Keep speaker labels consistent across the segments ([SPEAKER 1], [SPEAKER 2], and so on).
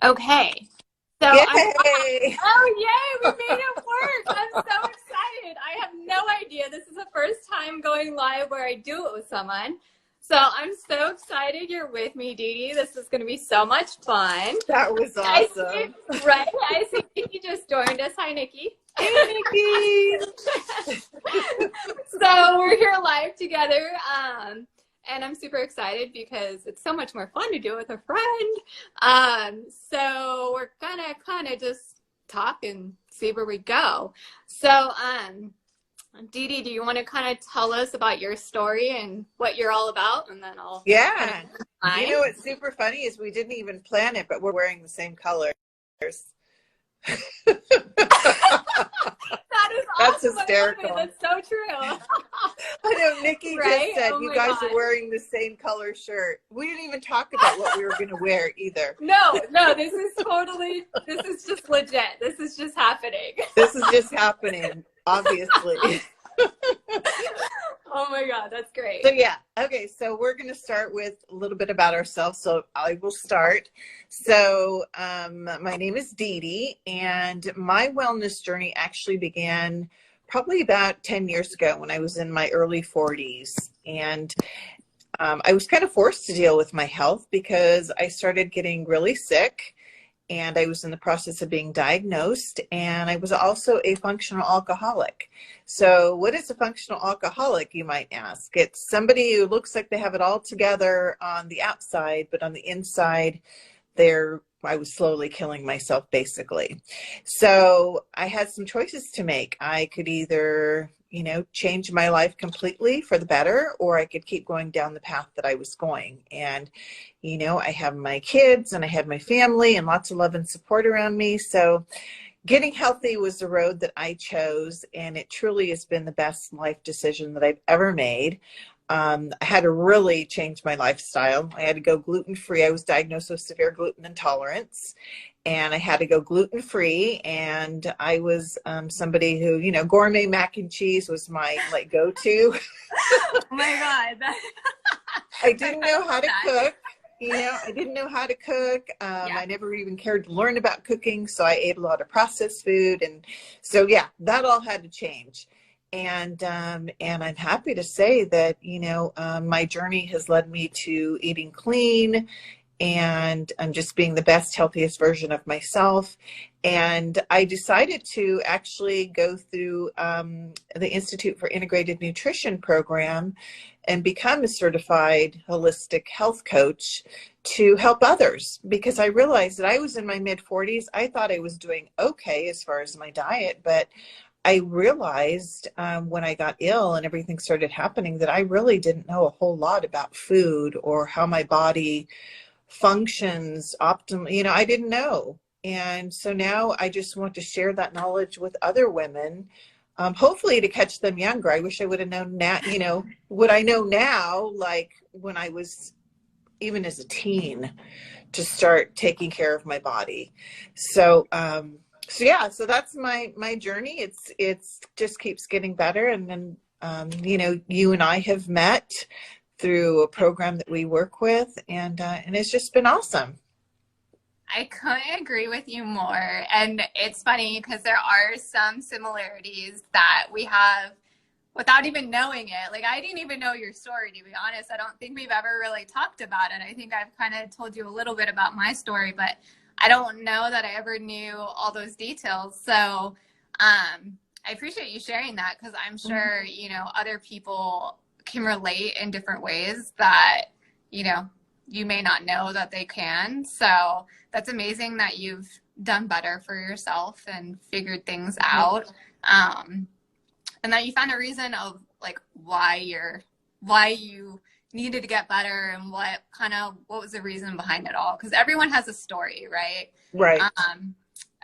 [SPEAKER 1] Okay. So
[SPEAKER 2] Yay!
[SPEAKER 1] oh yay, we made it work. I'm so excited. I have no idea. This is the first time going live where I do it with someone. So I'm so excited you're with me, Dede. This is going to be so much fun.
[SPEAKER 2] That was awesome.
[SPEAKER 1] Right? I see Nikki just joined us. Hi, Nikki.
[SPEAKER 2] Hey, Nikki!
[SPEAKER 1] So we're here live together. And I'm super excited because it's so much more fun to do it with a friend. So we're gonna kind of just talk and see where we go. So, Dede, do you want to kind of tell us about your story and what you're all about? And then I'll
[SPEAKER 2] Yeah.
[SPEAKER 1] kind
[SPEAKER 2] You know what's super funny is we didn't even plan it, but we're wearing the same colors.
[SPEAKER 1] That is
[SPEAKER 2] That's
[SPEAKER 1] awesome.
[SPEAKER 2] hysterical.
[SPEAKER 1] That's so true.
[SPEAKER 2] I know Nikki
[SPEAKER 1] Right?
[SPEAKER 2] just said
[SPEAKER 1] Oh
[SPEAKER 2] you
[SPEAKER 1] my
[SPEAKER 2] guys
[SPEAKER 1] God.
[SPEAKER 2] are wearing the same color shirt. We didn't even talk about what we were going to wear either.
[SPEAKER 1] No, this is just legit. This is just happening.
[SPEAKER 2] This is just happening, obviously.
[SPEAKER 1] Oh my God, that's great.
[SPEAKER 2] So yeah, okay, so we're going to start with a little bit about ourselves. So I will start. So my name is Dede, and my wellness journey actually began probably about 10 years ago when I was in my early 40s. And I was kind of forced to deal with my health because I started getting really sick. And I was in the process of being diagnosed, and I was also a functional alcoholic. So what is a functional alcoholic, you might ask? It's somebody who looks like they have it all together on the outside, but on the inside, I was slowly killing myself, basically. So I had some choices to make. I could either, change my life completely for the better, or I could keep going down the path that I was going. And, I have my kids and I had my family and lots of love and support around me. So getting healthy was the road that I chose, and it truly has been the best life decision that I've ever made. I had to really change my lifestyle. I had to go gluten-free. I was diagnosed with severe gluten intolerance, and I had to go gluten-free. And I was somebody who, gourmet mac and cheese was my go-to.
[SPEAKER 1] Oh my God.
[SPEAKER 2] I didn't know how to cook. I didn't know how to cook. I never even cared to learn about cooking. So I ate a lot of processed food. And so, yeah, that all had to change. And I'm happy to say that, my journey has led me to eating clean, and I'm just being the best, healthiest version of myself. And I decided to actually go through the Institute for Integrated Nutrition program and become a certified holistic health coach to help others, because I realized that I was in my mid-40s. I thought I was doing okay as far as my diet, but I realized when I got ill and everything started happening that I really didn't know a whole lot about food or how my body functions optimally. I didn't know. And so now I just want to share that knowledge with other women, hopefully to catch them younger. I wish I would have known now, what I know now, like when I was even as a teen, to start taking care of my body. So, so that's my journey. It's just keeps getting better. And then, you and I have met through a program that we work with, and it's just been awesome.
[SPEAKER 1] I couldn't agree with you more. And it's funny because there are some similarities that we have without even knowing it. Like, I didn't even know your story, to be honest. I don't think we've ever really talked about it. I think I've kind of told you a little bit about my story, but I don't know that I ever knew all those details. So I appreciate you sharing that, because I'm sure, other people can relate in different ways that, you may not know that they can. So that's amazing that you've done better for yourself and figured things out. And that you found a reason of like why you needed to get better, and what was the reason behind it all. Because everyone has a story, right?
[SPEAKER 2] Right.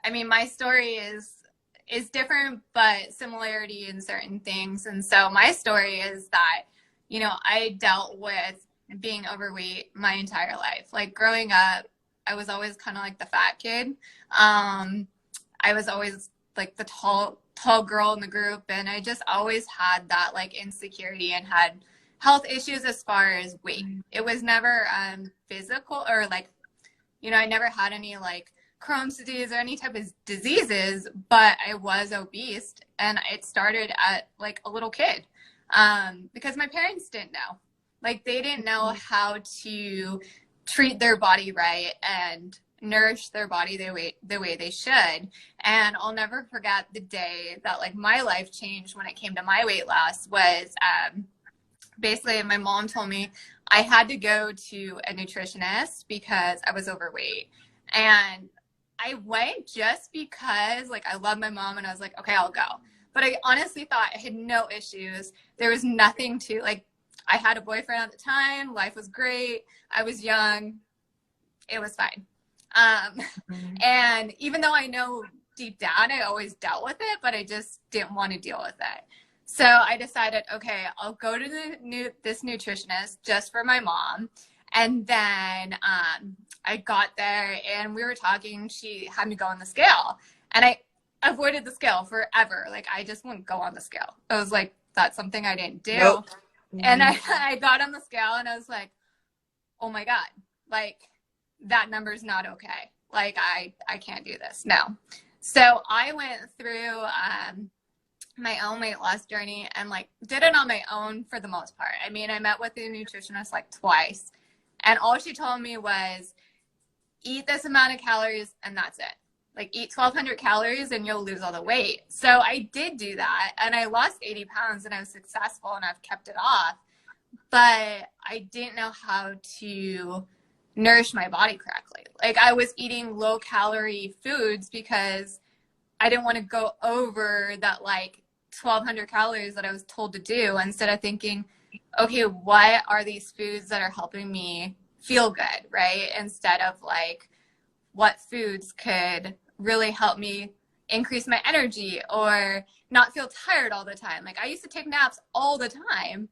[SPEAKER 1] I mean, my story is different, but similarity in certain things. And so my story is that, I dealt with being overweight my entire life. Like, growing up, I was always kind of like the fat kid. I was always like the tall girl in the group, and I just always had that like insecurity and had health issues as far as weight. It was never physical or like You know, I never had any like Crohn's disease or any type of diseases, but I was obese, and it started at like a little kid, because my parents didn't know. Like they didn't know how to treat their body right and nourish their body the way they should. And I'll never forget the day that like my life changed when it came to my weight loss was basically my mom told me I had to go to a nutritionist because I was overweight. And I went just because like I love my mom and I was like, okay, I'll go. But I honestly thought I had no issues. There was nothing to like, I had a boyfriend at the time. Life was great. I was young. It was fine. And even though I know deep down I always dealt with it, but I just didn't want to deal with it. So I decided, okay, I'll go to this nutritionist just for my mom. And then I got there and we were talking. She had me go on the scale. And I avoided the scale forever. Like, I just wouldn't go on the scale. I was like, that's something I didn't do.
[SPEAKER 2] Nope.
[SPEAKER 1] And I got on the scale and I was like, oh my God, like that number's not okay. Like, I can't do this. No. So I went through my own weight loss journey and like did it on my own for the most part. I mean, I met with a nutritionist like twice, and all she told me was eat this amount of calories and that's it. Like eat 1,200 calories and you'll lose all the weight. So I did do that and I lost 80 pounds and I was successful and I've kept it off. But I didn't know how to nourish my body correctly. Like I was eating low calorie foods because I didn't want to go over that like 1,200 calories that I was told to do, instead of thinking, okay, what are these foods that are helping me feel good, right? Instead of like, what foods could really help me increase my energy or not feel tired all the time. Like I used to take naps all the time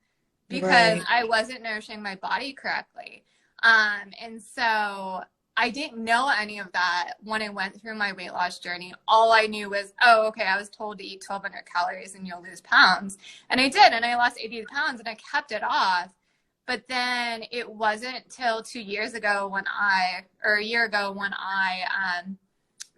[SPEAKER 1] because I wasn't nourishing my body correctly. And so I didn't know any of that when I went through my weight loss journey. All I knew was, oh, okay, I was told to eat 1,200 calories and you'll lose pounds. And I did, and I lost 80 pounds and I kept it off. But then it wasn't till 2 years ago or a year ago when I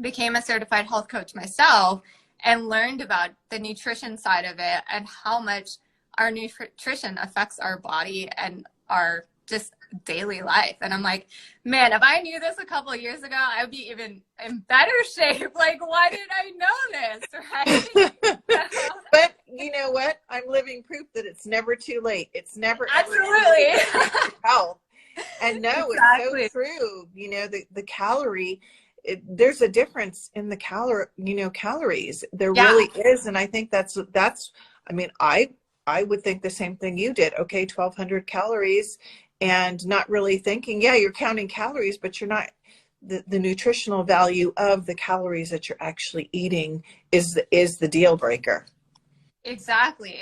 [SPEAKER 1] became a certified health coach myself and learned about the nutrition side of it and how much our nutrition affects our body and our just daily life. And I'm like, man, if I knew this a couple of years ago, I would be even in better shape. Like, why did I know this, right?
[SPEAKER 2] But you know what? I'm living proof that it's never too late. It's never
[SPEAKER 1] absolutely
[SPEAKER 2] health. And no, exactly. It's so true. You know, the calorie, there's a difference in the calories. There really is. And I think that's, I mean, I would think the same thing you did. Okay, 1,200 calories. And not really thinking, yeah, you're counting calories, but you're not, the nutritional value of the calories that you're actually eating is the deal breaker.
[SPEAKER 1] Exactly.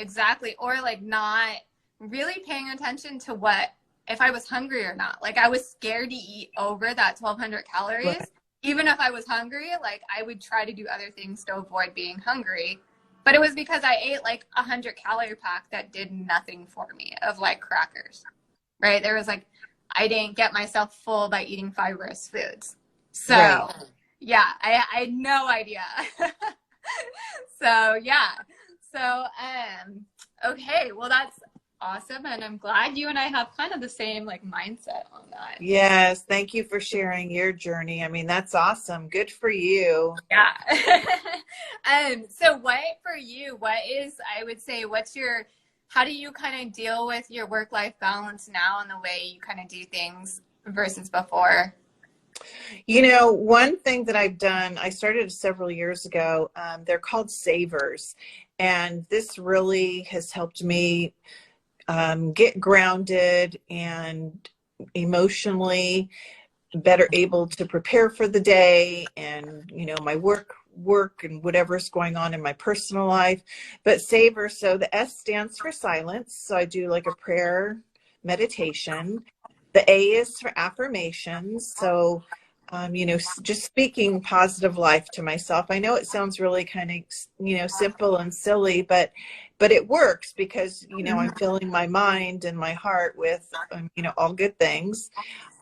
[SPEAKER 1] Or like not really paying attention to what, if I was hungry or not. Like I was scared to eat over that 1,200 calories. Right. Even if I was hungry, like I would try to do other things to avoid being hungry. But it was because I ate like 100-calorie pack that did nothing for me, of like crackers. Right? There was like, I didn't get myself full by eating fibrous foods. So right. Yeah, I had no idea. So yeah. So, okay, well that's awesome. And I'm glad you and I have kind of the same like mindset on that.
[SPEAKER 2] Yes. Thank you for sharing your journey. I mean, that's awesome. Good for you.
[SPEAKER 1] Yeah. So I would say, how do you kind of deal with your work-life balance now and the way you kind of do things versus before?
[SPEAKER 2] You know, one thing that I've done, I started several years ago. They're called savers. And this really has helped me get grounded and emotionally better able to prepare for the day and, you know, my work and whatever's going on in my personal life. But savor, so the S stands for silence. So I do like a prayer meditation. The A is for affirmations. So, you know, just speaking positive life to myself. I know it sounds really kind of, you know, simple and silly, but but it works because, you know, I'm filling my mind and my heart with, you know, all good things.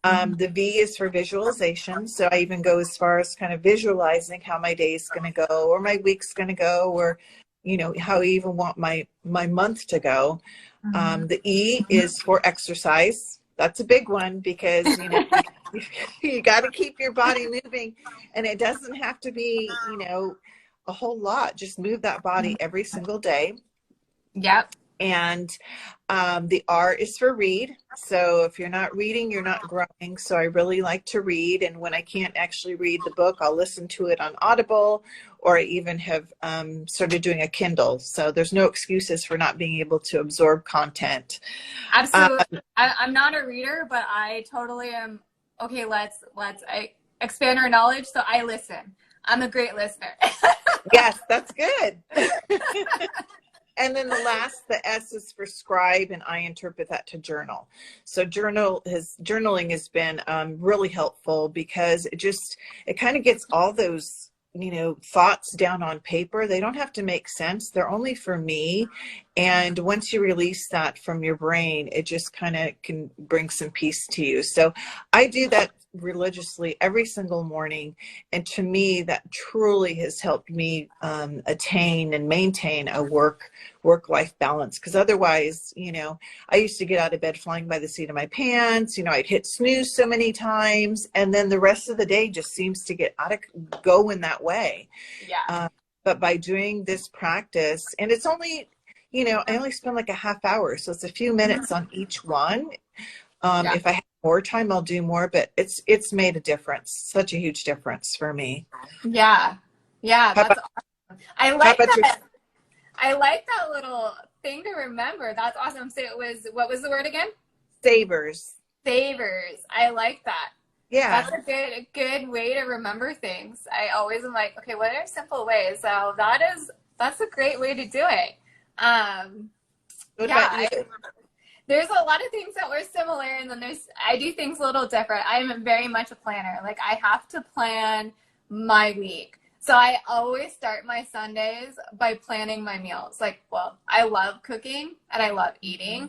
[SPEAKER 2] The V is for visualization. So I even go as far as kind of visualizing how my day is going to go, or my week's going to go, or, you know, how I even want my month to go. The E is for exercise. That's a big one because, you know, you got to keep your body moving, and it doesn't have to be, you know, a whole lot. Just move that body every single day.
[SPEAKER 1] Yep.
[SPEAKER 2] And the R is for read. So if you're not reading, you're not growing. So I really like to read. And when I can't actually read the book, I'll listen to it on Audible, or I even have started doing a Kindle. So there's no excuses for not being able to absorb content.
[SPEAKER 1] Absolutely. I'm not a reader, but I totally am. Okay, let's expand our knowledge. So I listen. I'm a great listener.
[SPEAKER 2] Yes, that's good. And then the S is for scribe, and I interpret that to journal. So journaling has been really helpful because it kind of gets all those, you know, thoughts down on paper. They don't have to make sense. They're only for me. And once you release that from your brain, it just kind of can bring some peace to you. So I do that religiously every single morning. And to me, that truly has helped me attain and maintain a work-life balance. Because otherwise, you know, I used to get out of bed flying by the seat of my pants. You know, I'd hit snooze so many times, and then the rest of the day just seems to go in that way.
[SPEAKER 1] Yeah.
[SPEAKER 2] But by doing this practice, and it's only, you know, I only spend like a half hour, so it's a few minutes on each one.
[SPEAKER 1] Yeah.
[SPEAKER 2] If I have more time, I'll do more, but it's made a difference, such a huge difference for me.
[SPEAKER 1] Yeah. Yeah. That's awesome. I like that. I like that little thing to remember. That's awesome. So what was the word again?
[SPEAKER 2] Savers.
[SPEAKER 1] Savers. I like that.
[SPEAKER 2] Yeah.
[SPEAKER 1] That's a good way to remember things. I always am like, okay, what are simple ways? So that's a great way to do it.
[SPEAKER 2] What about you?
[SPEAKER 1] There's a lot of things that were similar, and then I do things a little different. I'm very much a planner. Like, I have to plan my week. So I always start my Sundays by planning my meals. Like, well, I love cooking and I love eating,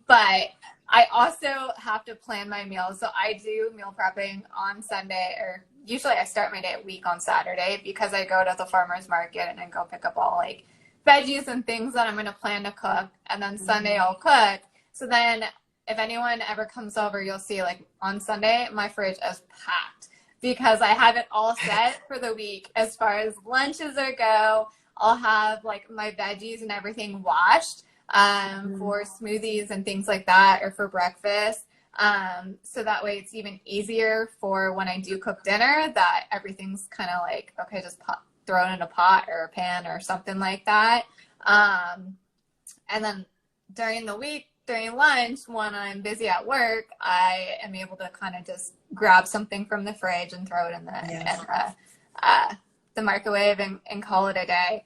[SPEAKER 1] but I also have to plan my meals. So I do meal prepping on Sunday, or usually I start my day at week on Saturday, because I go to the farmer's market and I go pick up all like veggies and things that I'm going to plan to cook. And then Sunday I'll cook. So then if anyone ever comes over, you'll see like on Sunday, my fridge is packed because I have it all set for the week. As far as lunches go, I'll have like my veggies and everything washed for smoothies and things like that, or for breakfast. So that way it's even easier for when I do cook dinner, that everything's kind of like, okay, just throw it in a pot or a pan or something like that. And then during the week, during lunch, when I'm busy at work, I am able to kind of just grab something from the fridge and throw it in the microwave and call it a day.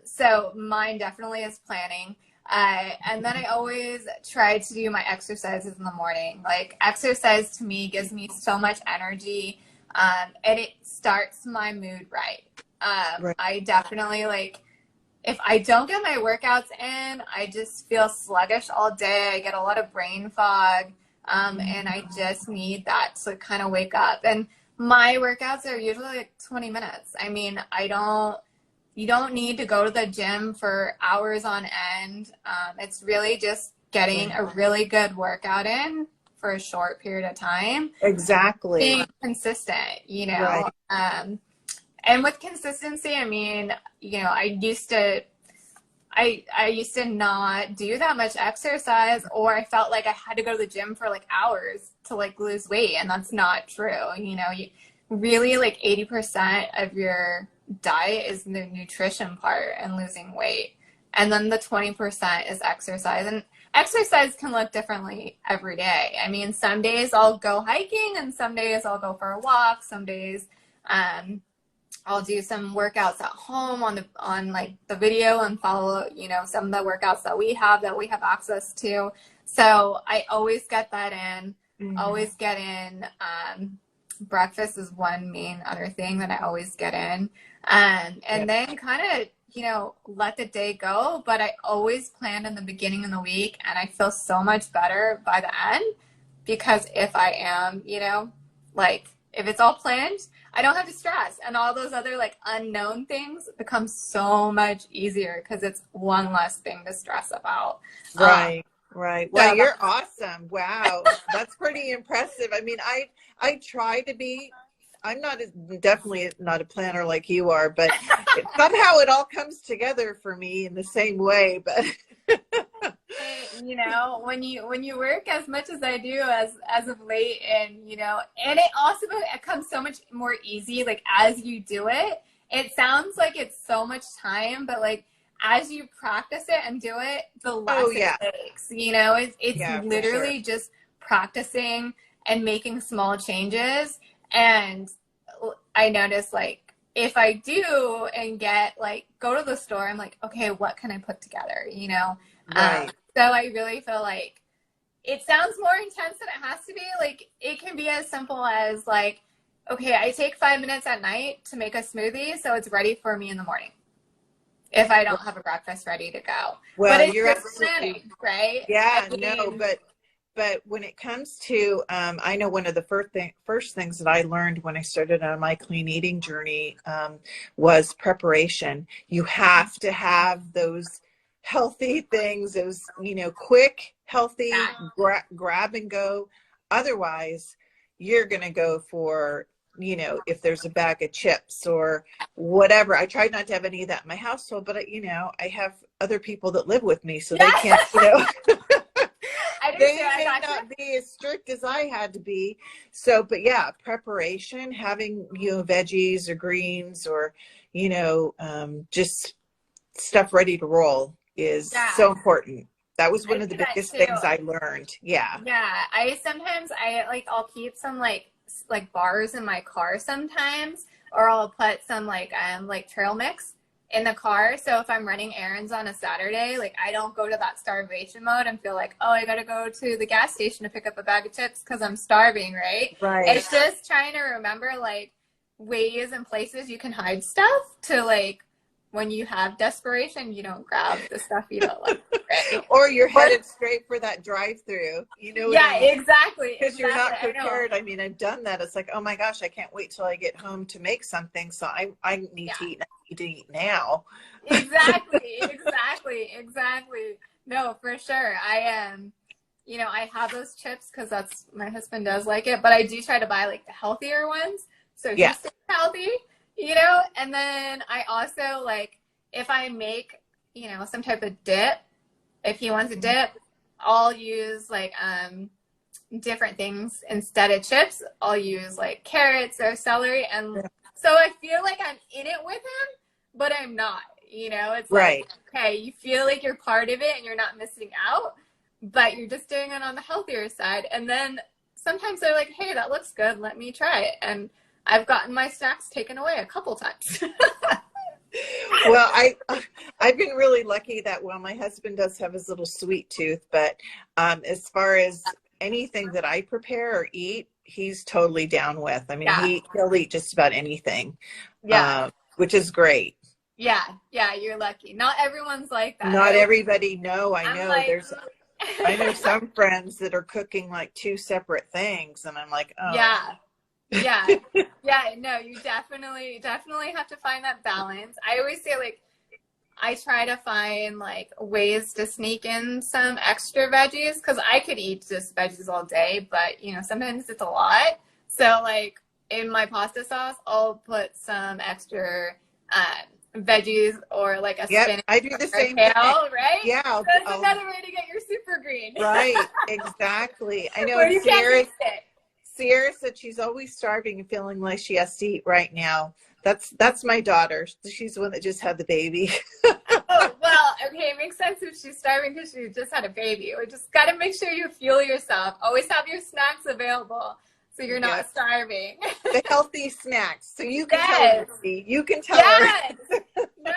[SPEAKER 1] So mine definitely is planning. And then I always try to do my exercises in the morning. Like, exercise to me gives me so much energy, and it starts my mood right.
[SPEAKER 2] Right.
[SPEAKER 1] I definitely, like, if I don't get my workouts in, I just feel sluggish all day. I get a lot of brain fog, and I just need that to kind of wake up. And my workouts are usually like 20 minutes. I mean, you don't need to go to the gym for hours on end. It's really just getting a really good workout in for a short period of time.
[SPEAKER 2] Exactly.
[SPEAKER 1] Being consistent, you know. Right. And with consistency, I mean, you know, I used to not do that much exercise, or I felt like I had to go to the gym for like hours to like lose weight, and that's not true. You know, you really, like 80% of your diet is the nutrition part and losing weight, and then the 20% is exercise. And exercise can look differently every day. I mean, some days I'll go hiking, and some days I'll go for a walk. Some days I'll do some workouts at home on like the video and follow, you know, some of the workouts that we have access to. So I always get that in. Always get in. Breakfast is one main other thing that I always get in. And then kind of let the day go, but I always plan in the beginning of the week, and I feel so much better by the end because if I am, like if it's all planned, I don't have to stress, and all those other like unknown things become so much easier because it's one less thing to stress about.
[SPEAKER 2] Right. Right. Well,
[SPEAKER 1] So
[SPEAKER 2] you're awesome. Wow. That's pretty impressive. I mean, I try to be, I'm not definitely not a planner like you are, but somehow it all comes together for me in the same way. But
[SPEAKER 1] when you work as much as I do as of late, and and it also becomes so much more easy like as you do it. It sounds like it's so much time, but like as you practice it and do it, the less it takes. It's
[SPEAKER 2] yeah, for sure.
[SPEAKER 1] literally just practicing and making small changes. And I notice like if I do and get like go to the store, I'm like, okay, what can I put together?
[SPEAKER 2] Right.
[SPEAKER 1] So I really feel like it sounds more intense than it has to be. Like it can be as simple as like, okay, I take 5 minutes at night to make a smoothie so it's ready for me in the morning if I don't have a breakfast ready to go.
[SPEAKER 2] Well,
[SPEAKER 1] But it's
[SPEAKER 2] you're
[SPEAKER 1] just
[SPEAKER 2] absolutely
[SPEAKER 1] planning, right?
[SPEAKER 2] yeah, no, but when it comes to I know one of the first things that I learned when I started on my clean eating journey was preparation. You have to have those healthy things, those quick, healthy, grab and go. Otherwise, you're going to go for if there's a bag of chips or whatever. I tried not to have any of that in my household, but I have other people that live with me, so they can't, they may not be as strict as I had to be. So, but yeah, preparation, having, veggies or greens or, just stuff ready to roll is so important. That was one of the biggest things I learned. Yeah.
[SPEAKER 1] Yeah. I'll keep some like bars in my car sometimes, or I'll put some like trail mix in the car. So if I'm running errands on a Saturday, like I don't go to that starvation mode and feel like, oh, I got to go to the gas station to pick up a bag of chips because I'm starving, right?
[SPEAKER 2] Right.
[SPEAKER 1] It's just trying to remember like ways and places you can hide stuff to like when you have desperation, you don't grab the stuff you don't like. Right?
[SPEAKER 2] Or you're headed straight for that drive-through.
[SPEAKER 1] Exactly.
[SPEAKER 2] Because you're not prepared. I mean, I've done that. It's like, oh my gosh, I can't wait till I get home to make something. So I need to eat. I need to eat now.
[SPEAKER 1] Exactly. No, for sure. I am. I have those chips because my husband does like it, but I do try to buy like the healthier ones. So he stays healthy, and then I also like, if I make, some type of dip, if he wants a dip, I'll use like, different things instead of chips. I'll use like carrots or celery. And so I feel like I'm in it with him, but I'm not, it's like, okay, you feel like you're part of it and you're not missing out, but you're just doing it on the healthier side. And then sometimes they're like, hey, that looks good. Let me try it. And I've gotten my snacks taken away a couple times.
[SPEAKER 2] Well, I've been really lucky that, well, my husband does have his little sweet tooth, but as far as anything that I prepare or eat, he's totally down with. I mean, he'll eat just about anything, which is great.
[SPEAKER 1] Yeah, you're lucky. Not everyone's like that.
[SPEAKER 2] Not everybody. No, I know. I know some friends that are cooking like two separate things, and I'm like, oh.
[SPEAKER 1] Yeah. No, you definitely have to find that balance. I always say like, I try to find like ways to sneak in some extra veggies because I could eat just veggies all day, but sometimes it's a lot. So like in my pasta sauce, I'll put some extra veggies or like a spinach.
[SPEAKER 2] I do the same
[SPEAKER 1] thing, right?
[SPEAKER 2] Yeah,
[SPEAKER 1] that's another way to get your super green.
[SPEAKER 2] Right, exactly. I know. Sierra said she's always starving and feeling like she has to eat right now. That's my daughter. She's the one that just had the baby.
[SPEAKER 1] Oh, well, okay, it makes sense if she's starving because she just had a baby. We just got to make sure you fuel yourself. Always have your snacks available so you're not starving.
[SPEAKER 2] The healthy snacks. So you can tell her. You can tell her.
[SPEAKER 1] No,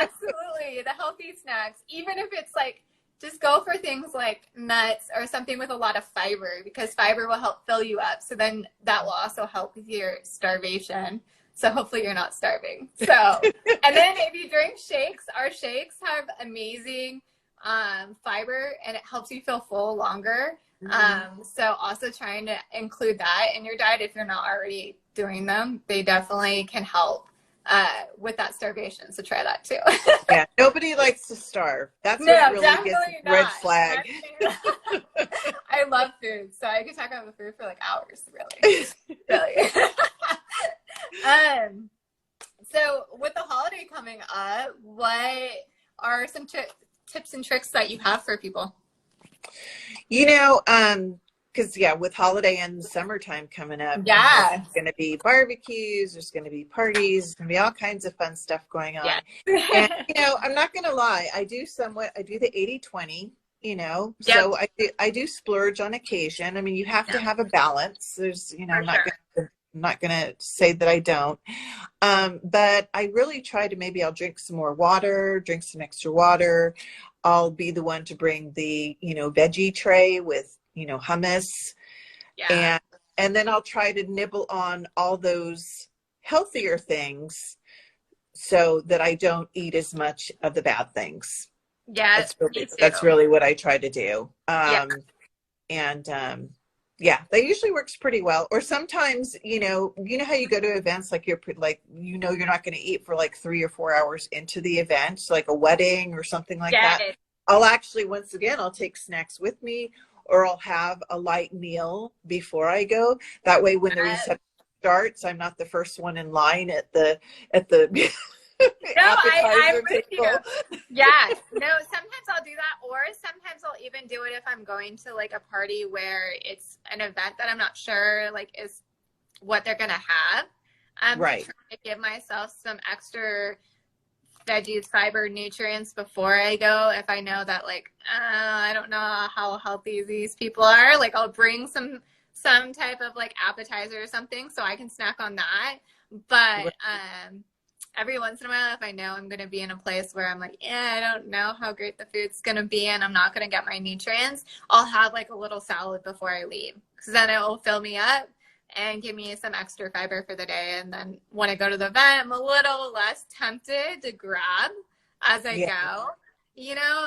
[SPEAKER 1] absolutely. The healthy snacks. Even if it's like, just go for things like nuts or something with a lot of fiber because fiber will help fill you up. So then that will also help with your starvation. So hopefully you're not starving. So, and then if you drink shakes, our shakes have amazing fiber and it helps you feel full longer. So also trying to include that in your diet if you're not already doing them. They definitely can help with that starvation. So try that too.
[SPEAKER 2] Yeah, nobody likes to starve. That's
[SPEAKER 1] No,
[SPEAKER 2] what really gets
[SPEAKER 1] definitely
[SPEAKER 2] a red
[SPEAKER 1] not.
[SPEAKER 2] flag.
[SPEAKER 1] I love food, so I could talk about food for like hours, really. Really. So with the holiday coming up, what are some tips and tricks that you have for people?
[SPEAKER 2] You know, because yeah, with holiday and summertime coming up,
[SPEAKER 1] Yeah.
[SPEAKER 2] there's going to be barbecues, there's going to be parties, there's going to be all kinds of fun stuff going on.
[SPEAKER 1] Yeah.
[SPEAKER 2] And you know, I'm not going to lie, I do the 80-20, you know,
[SPEAKER 1] Yep.
[SPEAKER 2] so I do splurge on occasion. I mean, you have to have a balance. There's, you know, I'm not gonna say that I don't. But I really try to, maybe I'll drink some more water, drink some extra water. I'll be the one to bring the, you know, veggie tray with, you know, hummus.
[SPEAKER 1] Yeah.
[SPEAKER 2] And then I'll try to nibble on all those healthier things so that I don't eat as much of the bad things.
[SPEAKER 1] Yeah, me too.
[SPEAKER 2] That's really what I try to do.
[SPEAKER 1] Yeah.
[SPEAKER 2] And yeah, that usually works pretty well. Or sometimes, you know how you go to events, like you're not going to eat for like 3 or 4 hours into the event, like a wedding or something like that. I'll actually, once again, I'll take snacks with me, or I'll have a light meal before I go. That way, when the reception starts, I'm not the first one in line at the
[SPEAKER 1] No, I'm with you. Yeah. No, sometimes I'll do that, or sometimes I'll even do it if I'm going to like a party where it's an event that I'm not sure like is what they're gonna have.
[SPEAKER 2] Right.
[SPEAKER 1] Trying to give myself some extra veggies, fiber, nutrients before I go. If I know that like I don't know how healthy these people are, like I'll bring some type of like appetizer or something so I can snack on that. But every once in a while, if I know I'm going to be in a place where I'm like, yeah, I don't know how great the food's going to be and I'm not going to get my nutrients, I'll have like a little salad before I leave, because then it will fill me up and give me some extra fiber for the day. And then when I go to the event, I'm a little less tempted to grab as I go, you know,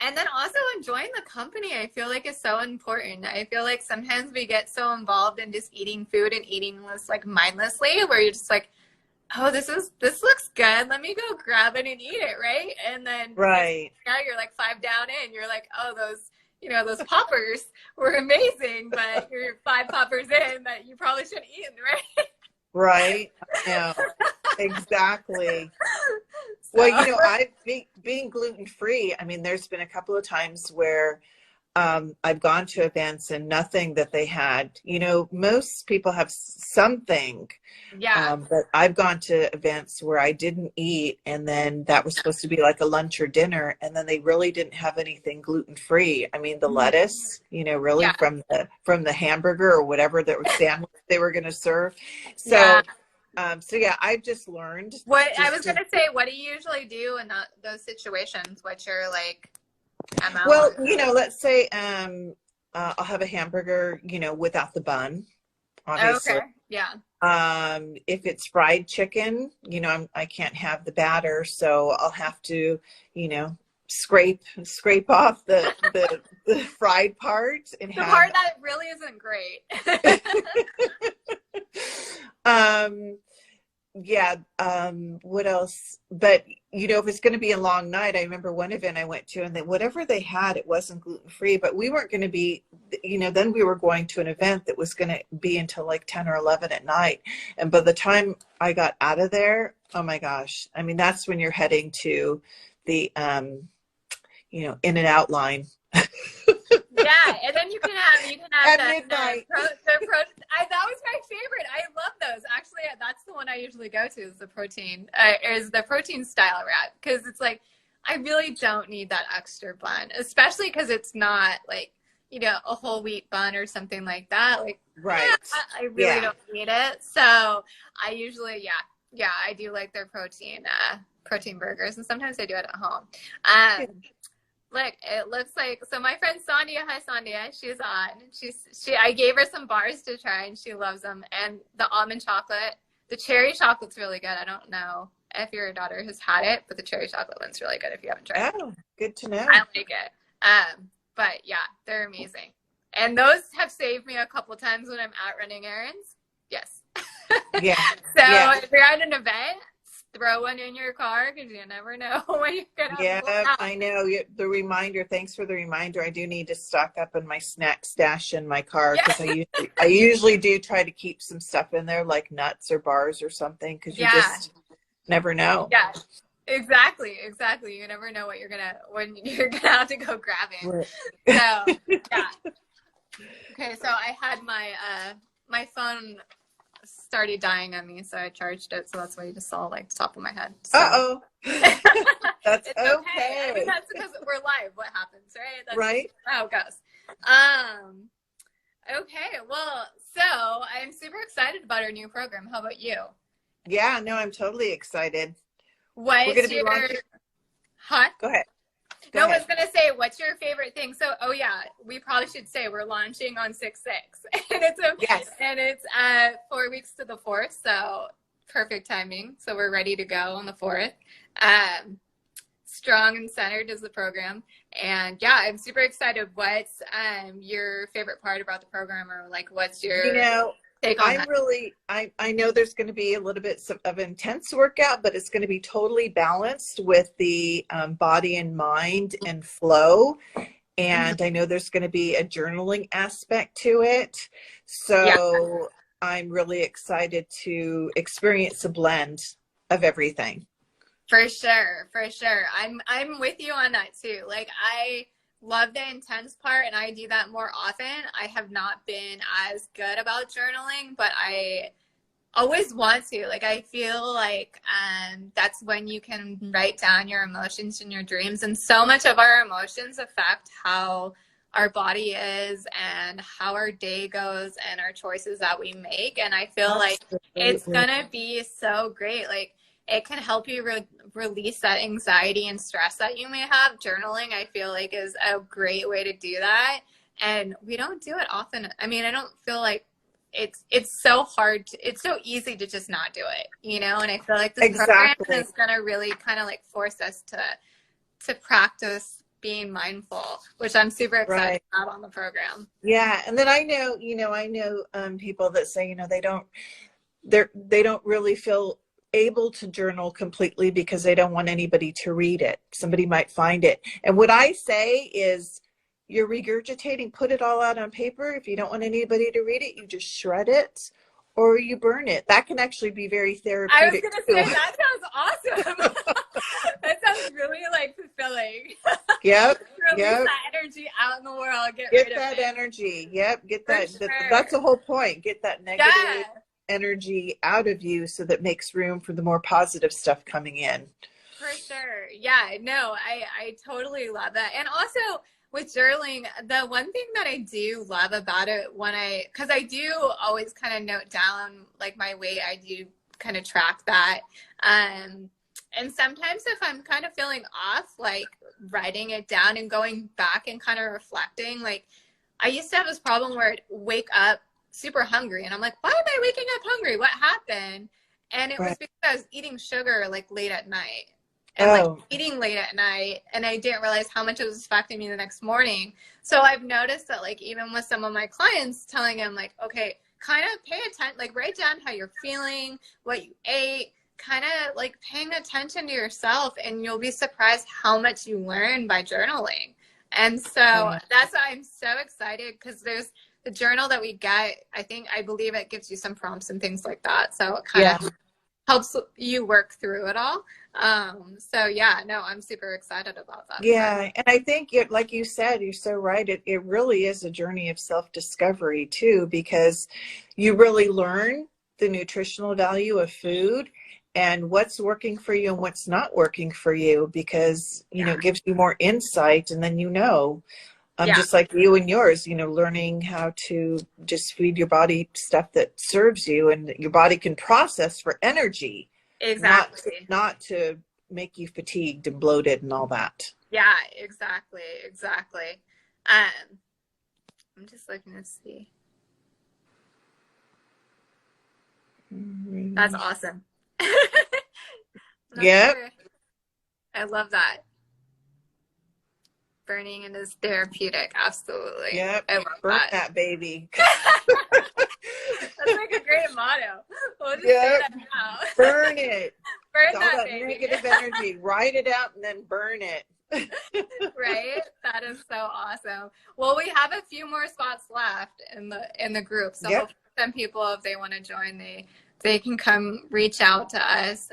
[SPEAKER 1] and then also enjoying the company, I feel like is so important. I feel like sometimes we get so involved in just eating food and eating this like mindlessly, where you're just like, oh, this looks good. Let me go grab it and eat it, right? And then now you're like 5 down in. You're like, oh, those poppers were amazing, but you're 5 poppers in that you probably shouldn't eat, right?
[SPEAKER 2] Right. Yeah. Exactly. So. Well, you know, being gluten free, I mean, there's been a couple of times where I've gone to events and nothing that they had, you know, most people have something.
[SPEAKER 1] Yeah.
[SPEAKER 2] But I've gone to events where I didn't eat, and then that was supposed to be like a lunch or dinner, and then they really didn't have anything gluten free. I mean, the lettuce, you know, really from the hamburger or whatever that was sandwich they were going to serve. So, so yeah, I've just learned.
[SPEAKER 1] I was going to say, what do you usually do in those situations? What's your like MO?
[SPEAKER 2] Well, you know, let's say I'll have a hamburger, you know, without the bun, obviously.
[SPEAKER 1] Okay. Yeah.
[SPEAKER 2] If it's fried chicken, you know, I can't have the batter, so I'll have to, you know, scrape off the fried part and
[SPEAKER 1] the part that really isn't great.
[SPEAKER 2] Yeah. What else? But you know, if it's going to be a long night, I remember one event I went to, and whatever they had, it wasn't gluten free, but we weren't going to be, you know, then we were going to an event that was going to be until like 10 or 11 at night. And by the time I got out of there, oh my gosh. I mean, that's when you're heading to the, you know, in and out line.
[SPEAKER 1] Yeah, and then you can have
[SPEAKER 2] at midnight.
[SPEAKER 1] That was my favorite. I love those. Actually, that's the one I usually go to. Is the protein style wrap, because it's like I really don't need that extra bun, especially because it's not like, you know, a whole wheat bun or something like that. Like, I really don't need it. So I usually, I do like their protein burgers, and sometimes I do it at home. Look, it looks like, so my friend Sandia, hi Sandia, she's on. I gave her some bars to try and she loves them. And the almond chocolate, the cherry chocolate's really good. I don't know if your daughter has had it, but the cherry chocolate one's really good if you haven't tried it.
[SPEAKER 2] Oh, good to know.
[SPEAKER 1] I like it. But yeah, they're amazing. And those have saved me a couple times when I'm out running errands. Yes.
[SPEAKER 2] Yeah.
[SPEAKER 1] So
[SPEAKER 2] yeah.
[SPEAKER 1] if you're at an event, throw one in your car because you never know when you're gonna.
[SPEAKER 2] Yeah, I know. The reminder. Thanks for the reminder. I do need to stock up on my snack stash in my car because I usually do try to keep some stuff in there like nuts or bars or something because you just never know.
[SPEAKER 1] Yeah, exactly. You never know when you're gonna have to go grab it.
[SPEAKER 2] Right.
[SPEAKER 1] So yeah. Okay, so I had my phone started dying on me, so I charged it. So that's why you just saw like the top of my head. So.
[SPEAKER 2] Uh-oh. That's
[SPEAKER 1] it's okay. I mean, that's because we're live. What happens, right? That's
[SPEAKER 2] right.
[SPEAKER 1] how it goes. Okay. Well, so I'm super excited about our new program. How about you?
[SPEAKER 2] Yeah. No, I'm totally excited.
[SPEAKER 1] What's your hot?
[SPEAKER 2] Go ahead.
[SPEAKER 1] I was gonna say, what's your favorite thing? So, we probably should say we're launching on 6/6, and it's 4 weeks to the 4th, so perfect timing. So we're ready to go on the 4th. Strong and Centered is the program, and I'm super excited. What's your favorite part about the program, or like what's your take on that?
[SPEAKER 2] I know there's going to be a little bit of intense workout, but it's going to be totally balanced with the body and mind and flow. And I know there's going to be a journaling aspect to it. So I'm really excited to experience a blend of everything.
[SPEAKER 1] For sure. I'm with you on that too. Like I love the intense part and I do that more often. I have not been as good about journaling, but I always want to. Like I feel like that's when you can write down your emotions and your dreams, and so much of our emotions affect how our body is and how our day goes and our choices that we make. And I feel like it's gonna be so great. Like it can help you release that anxiety and stress that you may have. Journaling, I feel like, is a great way to do that. And we don't do it often. I mean, I don't feel like it's so hard. It's so easy to just not do it, And I feel like this program is going to really kind of like force us to practice being mindful, which I'm super excited about on the program.
[SPEAKER 2] Yeah. And then I know people that say, they don't really feel able to journal completely because they don't want anybody to read it. Somebody might find it. And what I say is you're regurgitating, put it all out on paper. If you don't want anybody to read it, you just shred it or you burn it. That can actually be very therapeutic.
[SPEAKER 1] I was going to say, that sounds awesome. That sounds really like fulfilling.
[SPEAKER 2] Yep.
[SPEAKER 1] Release that energy out in the world. Get rid of
[SPEAKER 2] that
[SPEAKER 1] it.
[SPEAKER 2] energy. Yep. Get that.
[SPEAKER 1] Sure.
[SPEAKER 2] That's the whole point. Get that negative energy out of you so that makes room for the more positive stuff coming in.
[SPEAKER 1] For sure. Yeah, no, I totally love that. And also with journaling, the one thing that I do love about it because I do always kind of note down like my weight, I do kind of track that. And sometimes if I'm kind of feeling off, like writing it down and going back and kind of reflecting, like I used to have this problem where I'd wake up super hungry and I'm like, why am I waking up hungry? What happened? And it was because I was eating sugar like late at night and like eating late at night, and I didn't realize how much it was affecting me the next morning. So I've noticed that like even with some of my clients, telling them like, okay, kind of pay attention, like write down how you're feeling, what you ate, kind of like paying attention to yourself, and you'll be surprised how much you learn by journaling. And so that's why I'm so excited, because there's the journal that we get, I believe it gives you some prompts and things like that. So it kind of helps you work through it all. So I'm super excited about that.
[SPEAKER 2] Yeah. And I think like you said, you're so right. It really is a journey of self-discovery too, because you really learn the nutritional value of food and what's working for you and what's not working for you, because, it gives you more insight, and then just like you and yours, learning how to just feed your body stuff that serves you and your body can process for energy.
[SPEAKER 1] Exactly.
[SPEAKER 2] Not to make you fatigued and bloated and all that.
[SPEAKER 1] Yeah, exactly. Exactly. I'm just looking to see. That's awesome. That's
[SPEAKER 2] Yep.
[SPEAKER 1] great. I love that. Burning it is therapeutic. Absolutely.
[SPEAKER 2] Yep.
[SPEAKER 1] I love
[SPEAKER 2] Burn
[SPEAKER 1] that.
[SPEAKER 2] that baby.
[SPEAKER 1] That's like a great motto. We'll just say
[SPEAKER 2] Yep.
[SPEAKER 1] that now.
[SPEAKER 2] Burn it.
[SPEAKER 1] Burn
[SPEAKER 2] All
[SPEAKER 1] that
[SPEAKER 2] that
[SPEAKER 1] baby.
[SPEAKER 2] negative energy. Write it out and then burn it.
[SPEAKER 1] Right? That is so awesome. Well, we have a few more spots left in the group. So
[SPEAKER 2] Yep.
[SPEAKER 1] hopefully some people, if they want to join, they can come reach out to us.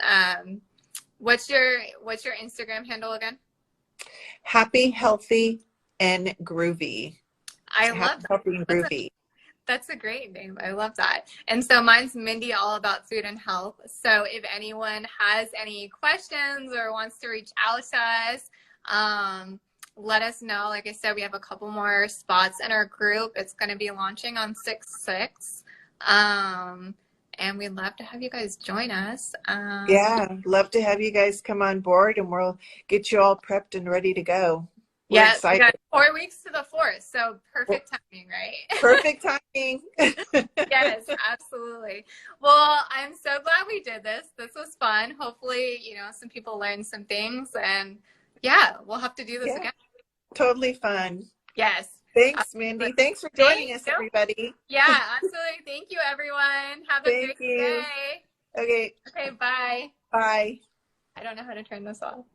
[SPEAKER 1] What's your Instagram handle again?
[SPEAKER 2] Happy, healthy, and groovy.
[SPEAKER 1] I
[SPEAKER 2] Happy,
[SPEAKER 1] love that.
[SPEAKER 2] healthy, and groovy.
[SPEAKER 1] That's a great name. I love that. And so mine's Mindy, all about food and health. So if anyone has any questions or wants to reach out to us, let us know. Like I said, we have a couple more spots in our group. It's going to be launching on 6/6. And we'd love to have you guys join us.
[SPEAKER 2] Yeah, love to have you guys come on board, and we'll get you all prepped and ready to go. We're
[SPEAKER 1] Yeah,
[SPEAKER 2] excited.
[SPEAKER 1] we got 4 weeks to the 4th, so perfect timing, right?
[SPEAKER 2] Perfect timing.
[SPEAKER 1] Yes, absolutely. Well, I'm so glad we did this. This was fun. Hopefully, some people learned some things, and yeah, we'll have to do this again.
[SPEAKER 2] Totally fun.
[SPEAKER 1] Yes.
[SPEAKER 2] Thanks, Mindy. Thanks for joining us, everybody.
[SPEAKER 1] Yeah, absolutely. Thank you, everyone. Have a great day.
[SPEAKER 2] Okay.
[SPEAKER 1] Okay, bye.
[SPEAKER 2] Bye.
[SPEAKER 1] I don't know how to turn this off.